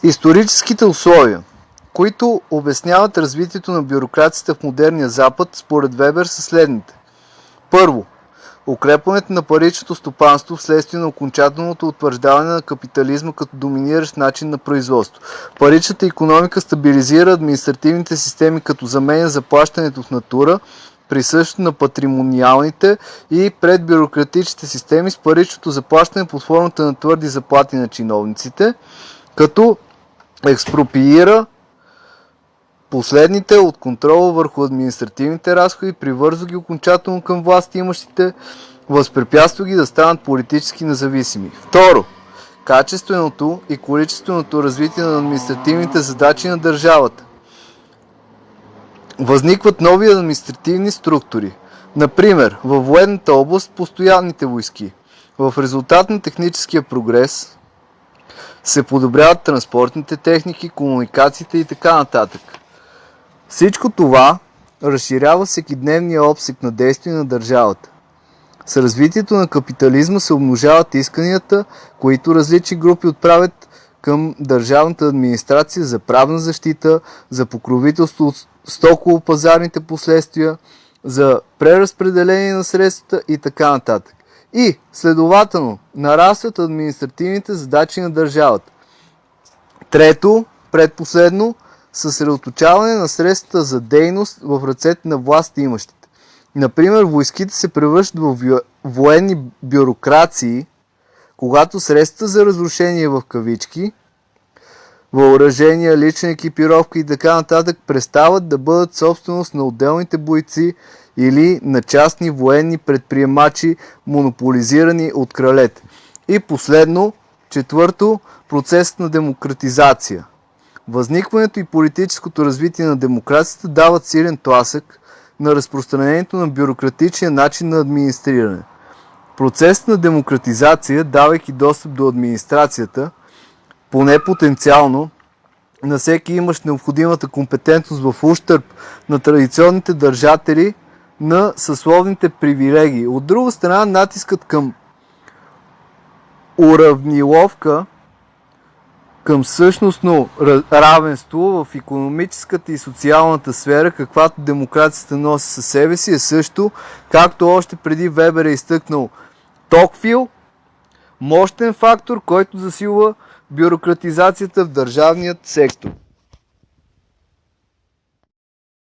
Историческите условия, които обясняват развитието на бюрокрацията в модерния Запад, според Вебер са следните. Първо, укрепването на паричното стопанство вследствие на окончателното утвърждаване на капитализма като доминиращ начин на производство. Паричната икономика стабилизира административните системи, като заменя заплащането в натура, присъщо на патримониалните и предбюрократичните системи с паричното заплащане под формата на твърди заплати на чиновниците, като експроприира последните от контрола върху административните разходи, привързва ги окончателно към власт имащите, възпрепятства ги да станат политически независими. Второ, качественото и количественото развитие на административните задачи на държавата. Възникват нови административни структури. Например, във военната област постоянните войски. В резултат на техническия прогрес се подобряват транспортните техники, комуникациите и така нататък. Всичко това разширява всекидневния обсег на действие на държавата. С развитието на капитализма се умножават исканията, които различни групи отправят към държавната администрация за правна защита, за покровителство от стоково-пазарните последствия, за преразпределение на средствата и така нататък. И, следователно, нарастват административните задачи на държавата. Трето, предпоследно, съсредоточаване на средствата за дейност в ръцете на власт имащите. Например, войските се превръщат в военни бюрокрации, когато средствата за разрушение в кавички, въоръжения, лична екипировка и така нататък престават да бъдат собственост на отделните бойци или на частни военни предприемачи, монополизирани от кралете. И последно, четвърто, процесът на демократизация. Възникването и политическото развитие на демокрацията дават силен тласък на разпространението на бюрократичния начин на администриране. Процесът на демократизация, давайки достъп до администрацията, поне потенциално, на всеки имащ необходимата компетентност в ущърб на традиционните държатели на съсловните привилегии. От друга страна, натискът към уравниловка, към същностно равенство в икономическата и социалната сфера, каквато демокрацията носи със себе си, е също, както още преди Вебер е изтъкнал Токвил, мощен фактор, който засилва бюрократизацията в държавният сектор.